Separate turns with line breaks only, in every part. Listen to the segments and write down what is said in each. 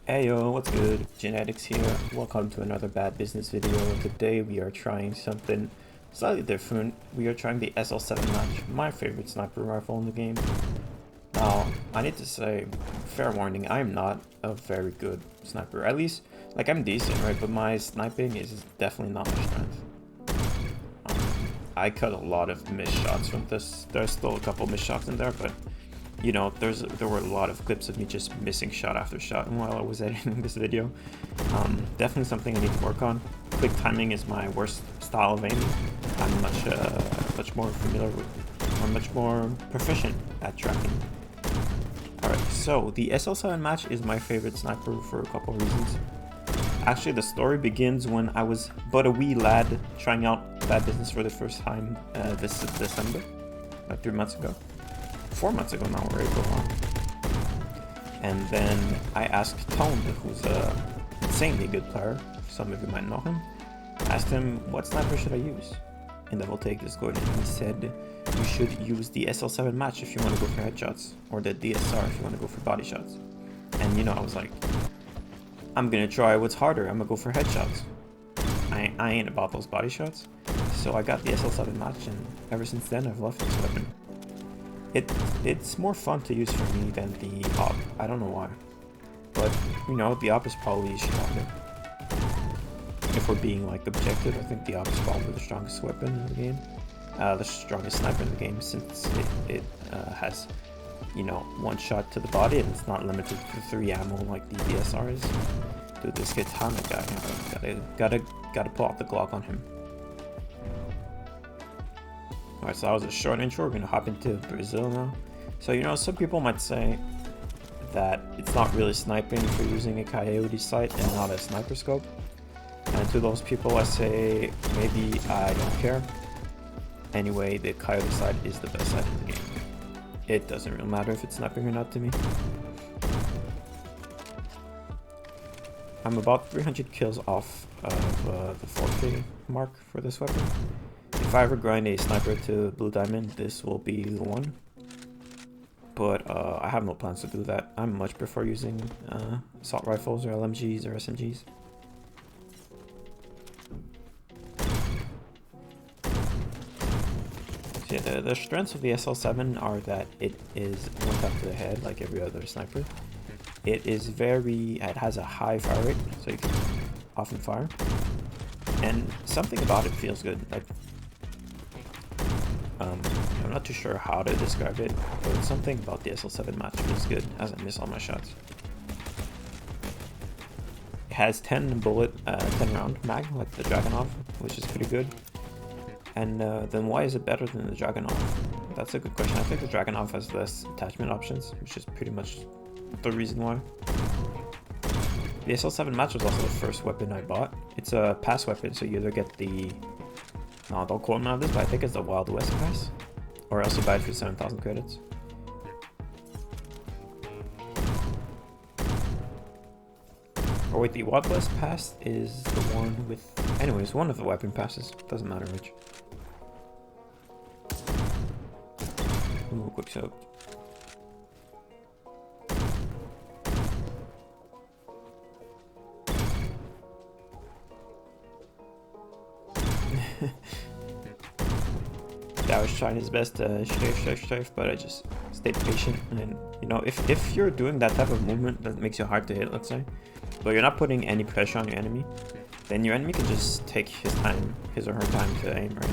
Hey yo, what's good? Genetics here. Welcome to another Bad Business video. Today we are trying something slightly different. We are trying the SL7 Match, my favorite sniper rifle in the game. Now, I need to say, fair warning, I am not a very good sniper. At least, like, I'm decent, right? But my sniping is definitely not my strength. I cut a lot of missed shots from this. There's still a couple missed shots in there, but you know, there were a lot of clips of me just missing shot after shot while I was editing this video. Definitely something I need to work on. Quick timing is my worst style of aiming. I'm much more familiar with, or much more proficient at tracking. Alright, so the SL7 Match is my favorite sniper for a couple reasons. Actually, the story begins when I was but a wee lad trying out Bad Business for the first time this December, like 3 months ago. 4 months ago now, we're April on. And then I asked Tone, who's a insanely good player, some of you might know him, asked him, what sniper should I use? In the whole take Discord, and he said, you should use the SL7 Match if you want to go for headshots, or the DSR if you want to go for body shots. And you know, I was like, I'm gonna try what's harder, I'm gonna go for headshots. I ain't about those body shots. So I got the SL7 Match, and ever since then I've loved this weapon. It's more fun to use for me than the op. I don't know why. But, you know, the op is probably stronger. If we're being, like, objective, I think the op is probably the strongest weapon in the game. The strongest sniper in the game, since it has, you know, one shot to the body and it's not limited to 3 ammo like the DSR is. Dude, this kid's Hana guy. Gotta pull out the Glock on him. Alright, so that was a short intro. We're gonna hop into Brazil now. So, you know, some people might say that it's not really sniping if you're using a coyote sight and not a sniper scope. And to those people I say, maybe I don't care. Anyway, the coyote sight is the best sight in the game. It doesn't really matter if it's sniping or not to me. I'm about 300 kills off of the 4K mark for this weapon. If I ever grind a sniper to blue diamond, this will be the one. But I have no plans to do that. I much prefer using assault rifles or LMGs or SMGs. So yeah, the strengths of the SL7 are that it is one tap to the head like every other sniper. It has a high fire rate, so you can often fire. And something about it feels good. Like, I'm not too sure how to describe it, but something about the SL7 Match feels good as I miss all my shots. It has 10 round mag, like the Dragunov, which is pretty good. And then why is it better than the Dragunov? That's a good question. I think the Dragunov has less attachment options, which is pretty much the reason why. The SL7 Match was also the first weapon I bought. It's a pass weapon, so you either get the... No, don't quote me on this, but I think it's the Wild West pass. Or else you buy it for 7,000 credits. Or wait, the Wild West pass is the one with... Anyways, one of the weapon passes. Doesn't matter which. Ooh, quick soak. I was trying his best to strafe, but I just stayed patient. And you know, if you're doing that type of movement that makes you hard to hit, let's say, but you're not putting any pressure on your enemy, then your enemy can just take his or her time to aim, right?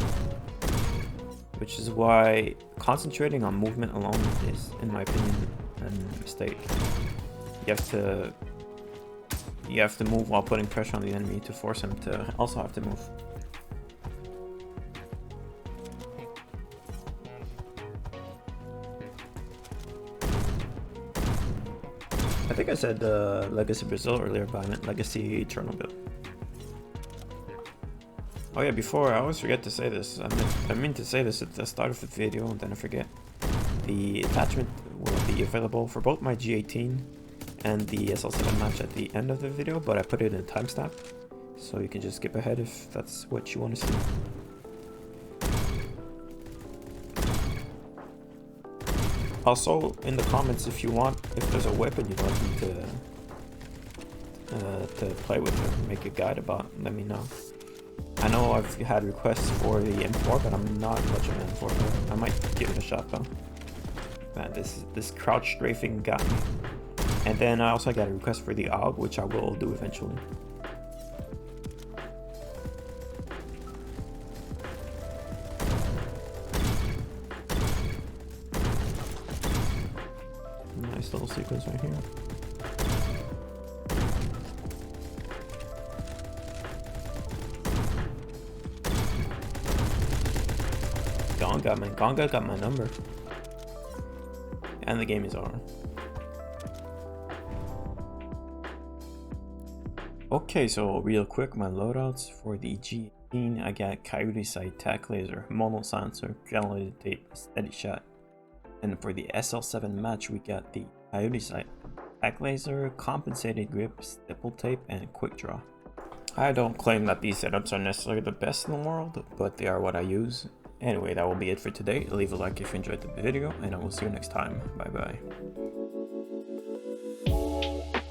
Which is why concentrating on movement alone is, in my opinion, a mistake. You have to move while putting pressure on the enemy to force him to also have to move. I think I said Legacy Brazil earlier, but I meant Legacy Chernobyl. Oh yeah, before, I always forget to say this. I mean to say this at the start of the video and then I forget. The attachment will be available for both my G18 and the SL7 Match at the end of the video, but I put it in a timestamp, so you can just skip ahead if that's what you want to see. Also, in the comments, if there's a weapon you'd like me to play with or make a guide about, let me know. I know I've had requests for the M4, but I'm not much of an M4 player. I might give it a shot though. Man, this crouch strafing got me. And then I also got a request for the AUG, which I will do eventually. Nice little sequence right here. Gonga got my number. And the game is over. Okay, so real quick, my loadouts for the G18, I got Coyote Sight, Tac Laser, Mono Silencer, Granulated Tape, Steady Shot. And for the SL7 Match, we got the Coyote Sight, Tac Laser, Compensated Grip, Stipple Tape, and Quick Draw. I don't claim that these setups are necessarily the best in the world, but they are what I use. Anyway, that will be it for today. Leave a like if you enjoyed the video, and I will see you next time. Bye bye.